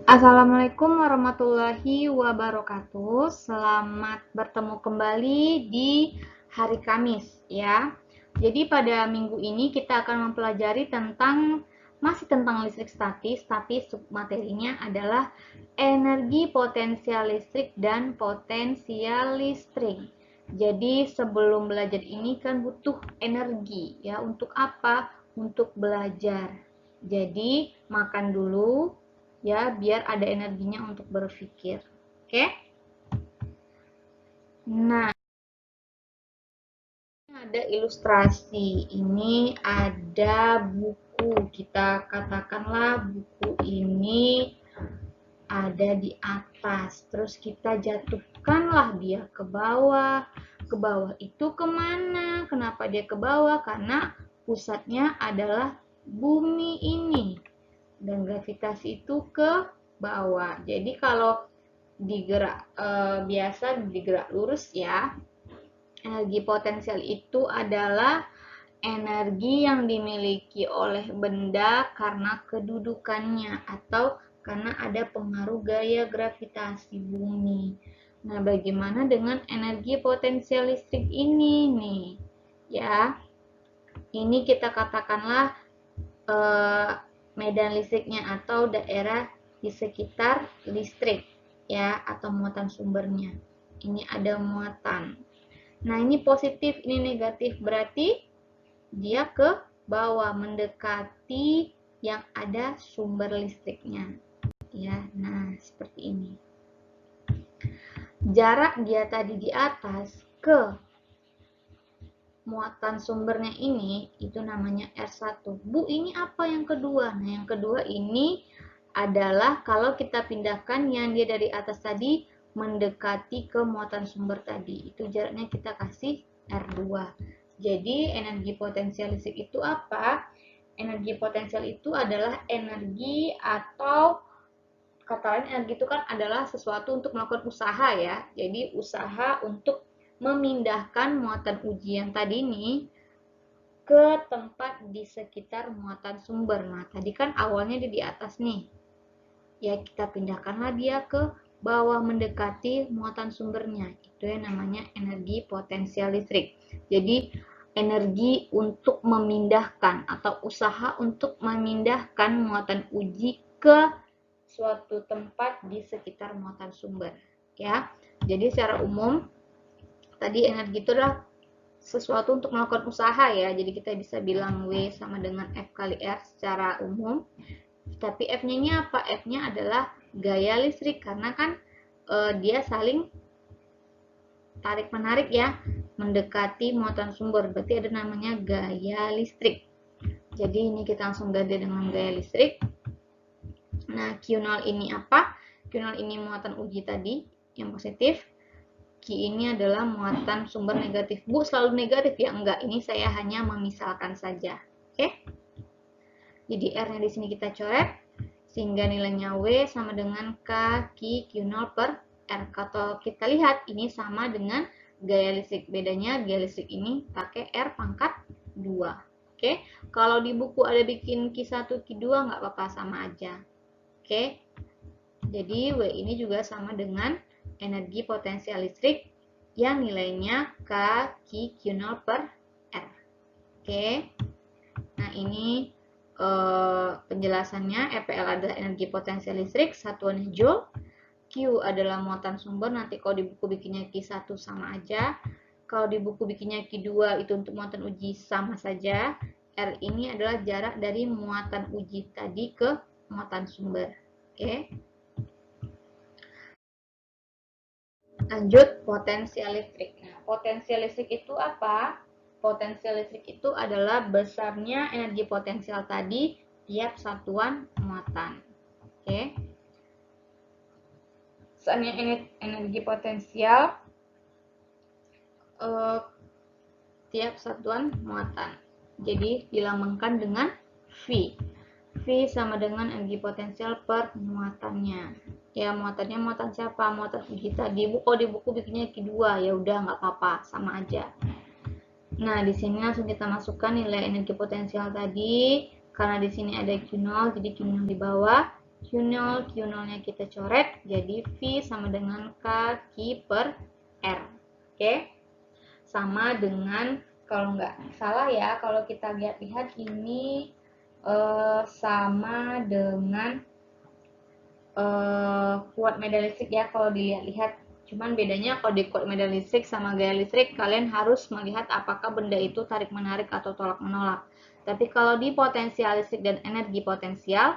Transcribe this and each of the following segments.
Assalamualaikum warahmatullahi wabarakatuh. Selamat bertemu kembali di hari Kamis ya. Jadi pada minggu ini kita akan mempelajari masih tentang listrik statis, tapi submaterinya adalah energi potensial listrik dan potensial listrik. Jadi sebelum belajar ini kan butuh energi ya. Untuk apa? Untuk belajar. Jadi makan dulu ya, biar ada energinya untuk berpikir. Oke? Nah, ada ilustrasi. Ini ada buku. Kita katakanlah buku ini ada di atas. Terus kita jatuhkanlah dia ke bawah. Ke bawah itu kemana? Kenapa dia ke bawah? Karena pusatnya adalah bumi ini. Dan gravitasi itu ke bawah. Jadi kalau biasa digerak lurus ya. Energi potensial itu adalah energi yang dimiliki oleh benda karena kedudukannya atau karena ada pengaruh gaya gravitasi bumi. Nah, bagaimana dengan energi potensial listrik ini nih? Ya, ini kita katakanlah medan listriknya atau daerah di sekitar listrik ya, atau muatan sumbernya. Ini ada muatan. Nah, ini positif, ini negatif, berarti dia ke bawah mendekati yang ada sumber listriknya ya. Nah, seperti ini. Jarak dia tadi di atas ke muatan sumbernya ini itu namanya R1. Bu, ini apa yang kedua? Nah, yang kedua ini adalah kalau kita pindahkan yang dia dari atas tadi mendekati ke muatan sumber tadi. Itu jaraknya kita kasih R2. Jadi, energi potensial listrik itu apa? Energi potensial itu adalah energi atau kata lain energi itu kan adalah sesuatu untuk melakukan usaha ya. Jadi, usaha untuk memindahkan muatan ujian tadi ini ke tempat di sekitar muatan sumber. Nah, tadi kan awalnya dia di atas nih. Ya, kita pindahkanlah dia ke bawah mendekati muatan sumbernya. Itu yang namanya energi potensial listrik. Jadi, energi untuk memindahkan atau usaha untuk memindahkan muatan uji ke suatu tempat di sekitar muatan sumber. Ya, jadi secara umum tadi energi itu adalah sesuatu untuk melakukan usaha ya. Jadi kita bisa bilang W sama dengan F kali R secara umum. Tapi F-nya ini apa? F-nya adalah gaya listrik karena kan dia saling tarik menarik ya, mendekati muatan sumber. Berarti ada namanya gaya listrik. Jadi ini kita langsung ganti dengan gaya listrik. Nah, Q0 ini apa? Q0 ini muatan uji tadi yang positif. Q ini adalah muatan sumber negatif. Bu, selalu negatif ya? Enggak, ini saya hanya memisalkan saja. Oke? Jadi R-nya di sini kita coret sehingga nilainya W sama dengan K Q0 per R. Kalau kita lihat ini sama dengan gaya listrik. Bedanya gaya listrik ini pakai R pangkat 2. Oke? Kalau di buku ada bikin Q1, Q2 nggak apa-apa, sama aja. Oke? Jadi W ini juga sama dengan energi potensial listrik yang nilainya K Q0 per R. Oke? Nah, ini penjelasannya. EPL adalah energi potensial listrik, satuannya Joule. Q adalah muatan sumber, nanti kalau di buku bikinnya Q1 sama aja. Kalau di buku bikinnya Q2 itu untuk muatan uji sama saja. R ini adalah jarak dari muatan uji tadi ke muatan sumber. Oke. Lanjut, potensial listrik. Nah, potensial listrik itu apa? Potensial listrik itu adalah besarnya energi potensial tadi tiap satuan muatan. Oke. Besarnya energi potensial tiap satuan muatan. Jadi dilambangkan dengan V. V sama dengan energi potensial per muatannya. Ya, muatannya muatan siapa? Muatan uji tadi. Kalau di buku bikinnya Q2, ya udah nggak apa-apa, sama aja. Nah, di sini langsung kita masukkan nilai energi potensial tadi. Karena di sini ada Q0, jadi Q0 di bawah. Q0 kita coret jadi V sama dengan K Q per R. Oke, sama dengan, kalau nggak salah ya, kalau kita lihat ini sama dengan kuat medan listrik ya kalau dilihat-lihat. Cuman bedanya kalau di kuat medan listrik sama gaya listrik, kalian harus melihat apakah benda itu tarik menarik atau tolak menolak. Tapi kalau di potensial listrik dan energi potensial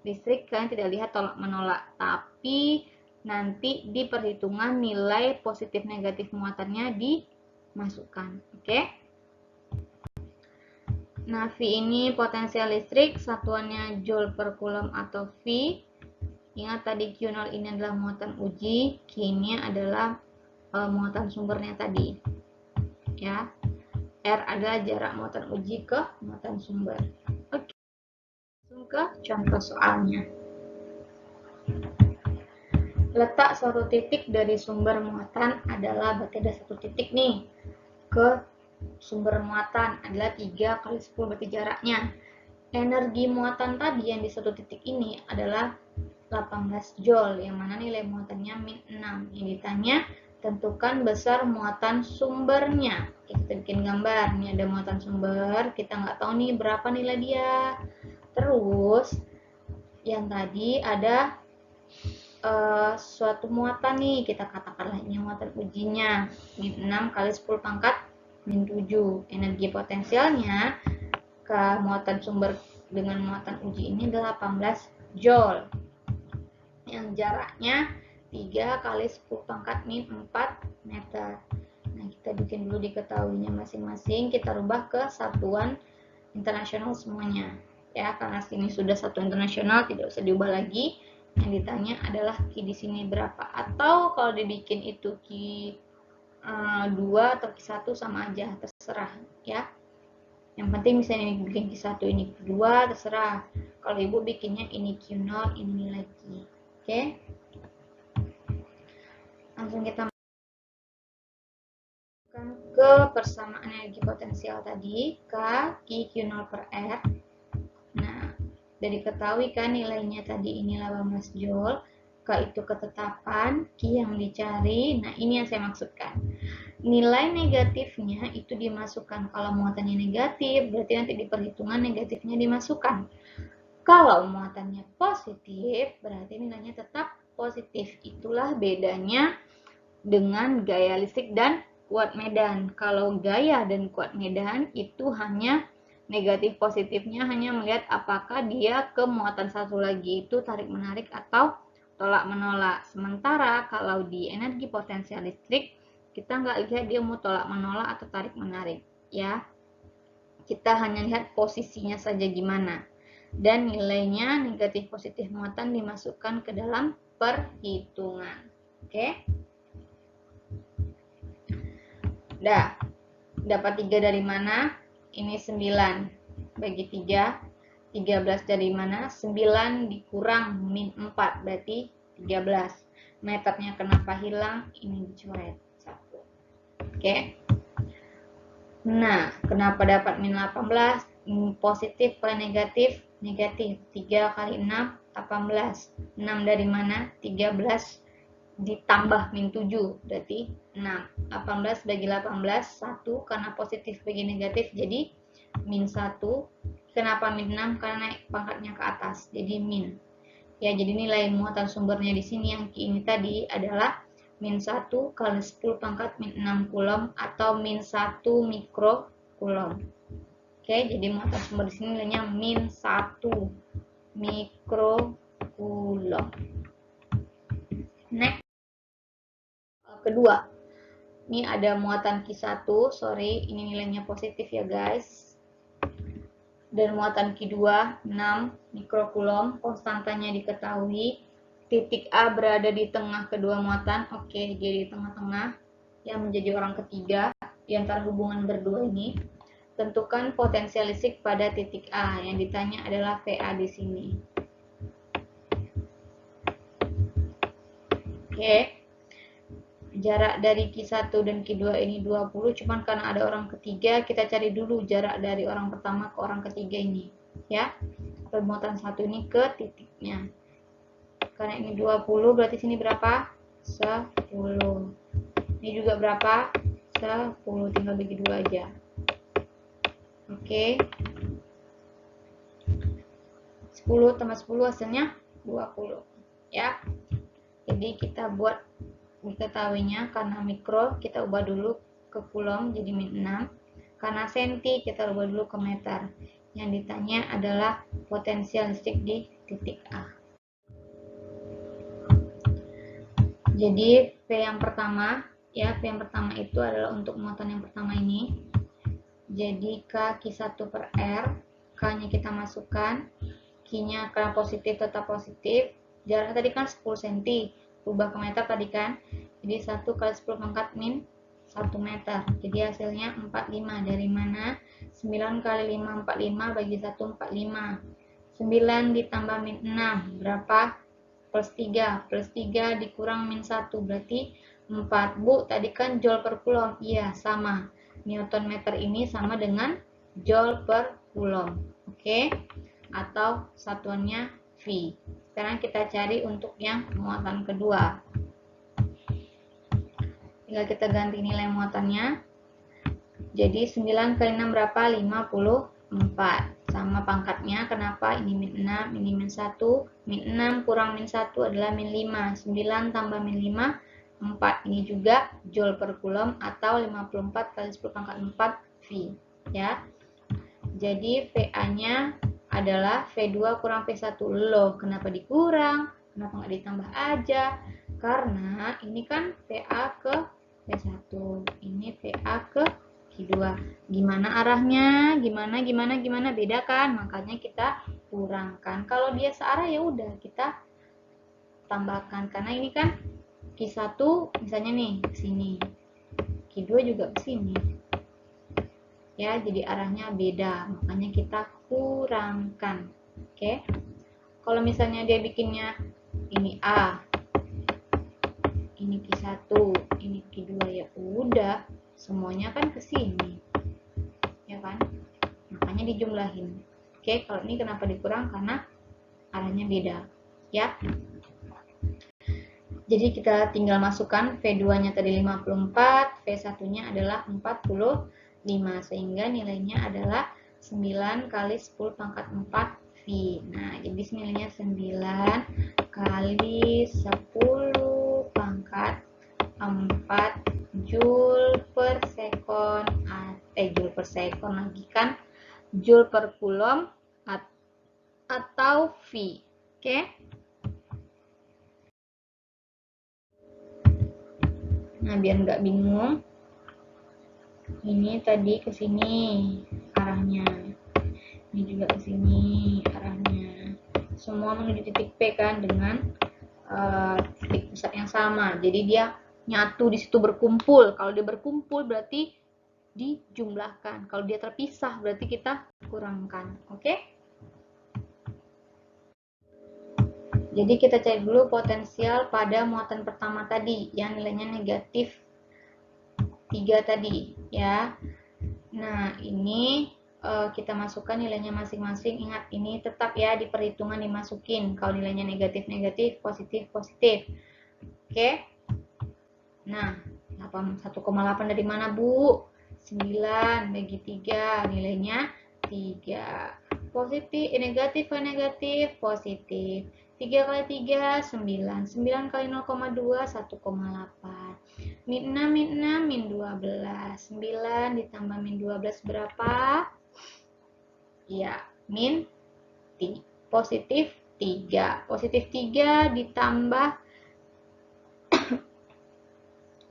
listrik, kalian tidak lihat tolak menolak, tapi nanti di perhitungan nilai positif negatif muatannya dimasukkan. Oke? Nah, V ini potensial listrik, satuannya Joule per Coulomb atau V. Ingat tadi Q0 ini adalah muatan uji, Q ini adalah muatan sumbernya tadi. Ya. R adalah jarak muatan uji ke muatan sumber. Oke. Langsung ke contoh soalnya. Letak suatu titik dari sumber muatan adalah, berarti ada satu titik nih ke sumber muatan adalah 3 kali 10 berarti jaraknya. Energi muatan tadi yang di satu titik ini adalah 18 Joule, yang mana nilai muatannya min 6. Yang ditanya, tentukan besar muatan sumbernya. Oke, kita bikin gambar. Ini ada muatan sumber, kita nggak tahu nih berapa nilai dia. Terus, yang tadi ada suatu muatan nih, kita katakanlah ini muatan ujinya. Min 6 kali 10 pangkat min 7. Energi potensialnya ke muatan sumber dengan muatan uji ini adalah 18 Joule. Yang jaraknya 3 kali 10 pangkat min 4 meter. Nah, kita bikin dulu diketahuinya masing-masing, kita rubah ke satuan internasional semuanya. Ya, karena sini sudah satuan internasional, tidak usah diubah lagi. Yang ditanya adalah Q di sini berapa. Atau kalau dibikin itu Q2 atau Q1 sama aja, terserah ya. Yang penting misalnya ini bikin Q1, ini Q2, terserah. Kalau ibu bikinnya ini Q0, ini nilai Q. Oke. Langsung kita masukkan ke persamaan energi potensial tadi, K Q0 per R. Nah, dari diketahui kan nilainya tadi ini 18 Joule. K itu ketetapan, Q yang dicari. Nah, ini yang saya maksudkan. Nilai negatifnya itu dimasukkan. Kalau muatannya negatif, berarti nanti di perhitungan negatifnya dimasukkan. Kalau muatannya positif, berarti nilainya tetap positif. Itulah bedanya dengan gaya listrik dan kuat medan. Kalau gaya dan kuat medan itu hanya negatif positifnya hanya melihat apakah dia ke muatan satu lagi itu tarik menarik atau tolak menolak. Sementara kalau di energi potensial listrik kita nggak lihat dia mau tolak menolak atau tarik menarik ya. Kita hanya lihat posisinya saja gimana. Dan nilainya negatif positif muatan dimasukkan ke dalam perhitungan. Oke. Dah. Dapat 3 dari mana? Ini 9. Bagi 3. 13 dari mana? 9 dikurang min 4. Berarti 13. Meternya kenapa hilang? Ini dicoret. 1. Oke. Nah, kenapa dapat min 18? Positif kali negatif? Negatif. 3 kali 6, 18. 6 dari mana? 13 ditambah min 7, berarti 6. 18 bagi 18, 1, karena positif bagi negatif, jadi min 1. Kenapa min 6? Karena naik pangkatnya ke atas, jadi min. Ya, jadi nilai muatan sumbernya di sini yang ini tadi adalah min 1 kali 10 pangkat min 6 Coulomb atau min 1 mikro Coulomb. Oke, jadi muatan sumber di sini nilainya min 1 mikro Coulomb. Next. Kedua, ini ada muatan Q1, sorry, ini nilainya positif ya guys. Dan muatan Q2, 6 mikro Coulomb, konstantanya diketahui. Titik A berada di tengah kedua muatan, oke, jadi di tengah-tengah, yang menjadi orang ketiga di antara hubungan berdua ini. Tentukan potensial listrik pada titik A, yang ditanya adalah VA di sini. Oke. Jarak dari Q1 dan Q2 ini 20, cuman karena ada orang ketiga, kita cari dulu jarak dari orang pertama ke orang ketiga ini. Ya, permuatan satu ini ke titiknya. Karena ini 20, berarti sini berapa? 10. Ini juga berapa? 10, tinggal bagi 2 aja. Oke. 10 tambah 10 hasilnya 20. Ya. Jadi kita buat diketahuinya, karena mikro kita ubah dulu ke coulomb jadi min 6. Karena senti kita ubah dulu ke meter. Yang ditanya adalah potensial listrik di titik A. Jadi V yang pertama, ya, V yang pertama itu adalah untuk muatan yang pertama ini. Jadi K Q1 per R, K-nya kita masukkan, Q-nya karena positif tetap positif. Jaraknya tadi kan 10 cm, ubah ke meter tadi kan. Jadi 1 kali 10 pangkat min 1 meter. Jadi hasilnya 45. Dari mana? 9 kali 5 45 bagi 1 45. 9 ditambah min 6 berapa? Plus 3. Plus 3 dikurang min 1 berarti 4. Bu, tadi kan joule per coulomb. Iya, sama. Newton meter ini sama dengan joule per coulomb. Oke? Atau satuannya V. Sekarang kita cari untuk yang muatan kedua. Tinggal kita ganti nilai muatannya. Jadi 9 kali 6 berapa? 54. Sama pangkatnya, kenapa? Ini min 6, ini min 1. Min 6 kurang min 1 adalah min 5. 9 tambah min 5, 4. Ini juga joule per coulomb atau 54 kali 10 pangkat 4 V. Ya. Jadi VA-nya adalah V2 kurang V1. Loh, kenapa dikurang? Kenapa nggak ditambah aja? Karena ini kan VA ke V1. Ini VA ke Q2. Gimana arahnya? Gimana? Beda kan? Makanya kita kurangkan. Kalau dia searah ya udah kita tambahkan. Karena ini kan Q1 misalnya nih ke sini. Q2 juga ke sini. Ya, jadi arahnya beda. Makanya kita kurangkan. Oke. Kalau misalnya dia bikinnya ini A, ini Q1, ini Q2, ya udah semuanya kan ke sini. Ya kan? Makanya dijumlahin. Oke, kalau ini kenapa dikurang? Karena arahnya beda. Ya. Jadi kita tinggal masukkan V2-nya tadi 54, V1-nya adalah 45, sehingga nilainya adalah 9 kali 10 pangkat 4 V. Nah, jadi nilainya 9 kali 10 pangkat 4 Joule per sekon, Joule per sekon lagi kan, Joule per coulomb atau V. Oke? Nah, biar nggak bingung, ini tadi ke sini arahnya, ini juga ke sini arahnya. Semua menuju titik P kan dengan titik pusat yang sama. Jadi dia nyatu di situ berkumpul. Kalau dia berkumpul berarti dijumlahkan. Kalau dia terpisah berarti kita kurangkan. Oke? Jadi kita cari dulu potensial pada muatan pertama tadi yang nilainya negatif 3 tadi ya. Nah, ini kita masukkan nilainya masing-masing. Ingat, ini tetap ya di perhitungan dimasukin. Kalau nilainya negatif, positif. Oke? Nah, 1,8 dari mana, Bu? 9 bagi 3, nilainya 3. Positif, negatif, positif. 3 kali 3, 9. 9 kali 0,2, 1,8. Min 6, min 12. 9 ditambah min 12 berapa? Ya, min 3. Positif 3. Positif 3 ditambah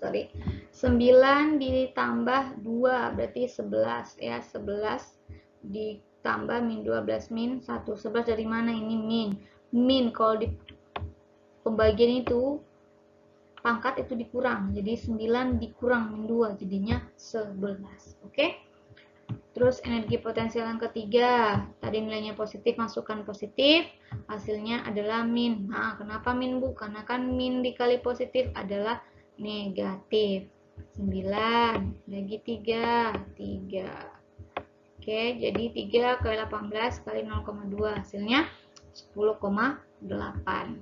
9 ditambah 2 berarti 11 ya. 11 ditambah min 12 min 1. 11 dari mana ini min? Kalau di pembagian itu pangkat itu dikurang. Jadi 9 dikurang min 2 jadinya 11. Oke? Terus energi potensial yang ketiga, tadi nilainya positif, masukkan positif, hasilnya adalah min. Nah, kenapa min, Bu? Karena kan min dikali positif adalah negatif. 9 bagi 3, 3. Oke, jadi 3 kali 18 kali 0,2 hasilnya 10,8.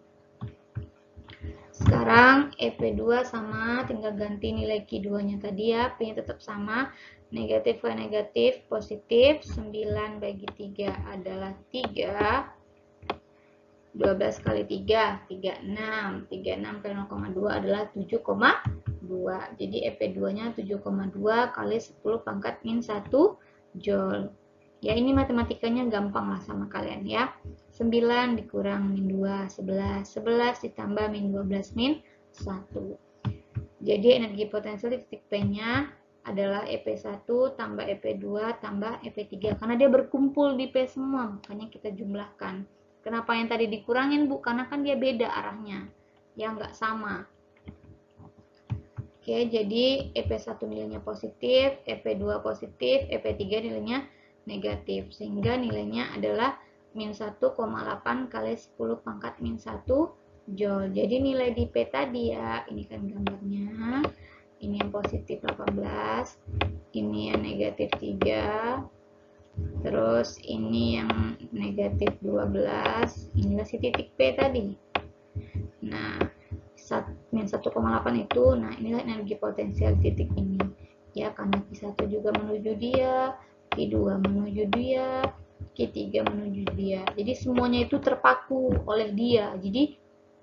Sekarang EP2 sama, tinggal ganti nilai Q2-nya tadi ya, P-nya tetap sama, negatif kali negatif, positif, 9 bagi 3 adalah 3, 12 kali 3, 36, 36 kali 0,2 adalah 7,2, jadi EP2-nya 7,2 kali 10 pangkat min 1 Joule. Ya ini matematikanya gampang lah sama kalian ya. 9 dikurang min 2, 11. 11 ditambah min 12 min 1. Jadi energi potensial di titik P-nya adalah EP1 tambah EP2 tambah EP3. Karena dia berkumpul di P semua, makanya kita jumlahkan. Kenapa yang tadi dikurangin, Bu? Karena kan dia beda arahnya. Ya nggak sama. Oke, jadi EP1 nilainya positif, EP2 positif, EP3 nilainya negatif. Sehingga nilainya adalah min 1,8 kali 10 pangkat min 1 Joule. Jadi nilai di P tadi ya, ini kan gambarnya. Ini yang positif 18, ini yang negatif 3, terus ini yang negatif 12, inilah si titik P tadi. Nah, min 1,8 itu, nah inilah energi potensial titik ini. Ya, karena Q1 juga menuju dia, Q2 menuju dia, Q3 menuju dia. Jadi semuanya itu terpaku oleh dia. Jadi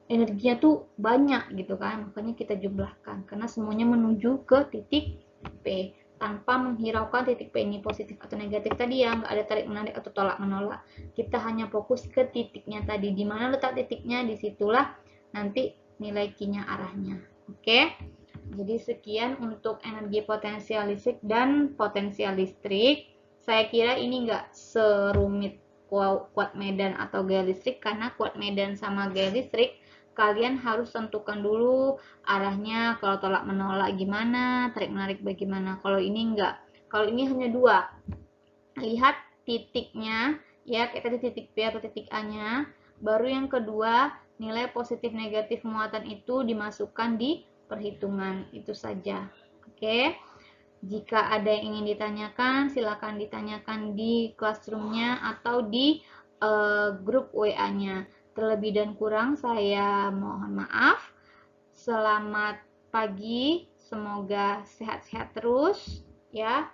energinya tuh banyak gitu kan, makanya kita jumlahkan karena semuanya menuju ke titik P tanpa menghiraukan titik P ini positif atau negatif tadi ya, nggak ada tarik menarik atau tolak menolak. Kita hanya fokus ke titiknya tadi, di mana letak titiknya, disitulah nanti nilai Q-nya arahnya. Oke, jadi sekian untuk energi potensial listrik dan potensial listrik. Saya kira ini nggak serumit kuat medan atau gaya listrik, karena kuat medan sama gaya listrik kalian harus tentukan dulu arahnya, kalau tolak menolak gimana, tarik menarik bagaimana. Kalau ini enggak, kalau ini hanya dua, lihat titiknya ya, kayak tadi titik P atau titik A nya, baru yang kedua nilai positif negatif muatan itu dimasukkan di perhitungan, itu saja. Oke, jika ada yang ingin ditanyakan silakan ditanyakan di classroom-nya atau di grup WA-nya. Terlebih dan kurang saya mohon maaf. Selamat pagi, semoga sehat-sehat terus ya.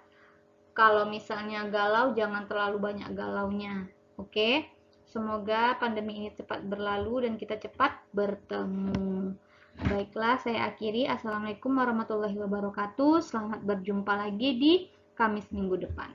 Kalau misalnya galau jangan terlalu banyak galaunya. Oke? Semoga pandemi ini cepat berlalu dan kita cepat bertemu. Baiklah, saya akhiri. Assalamualaikum warahmatullahi wabarakatuh. Selamat berjumpa lagi di Kamis minggu depan.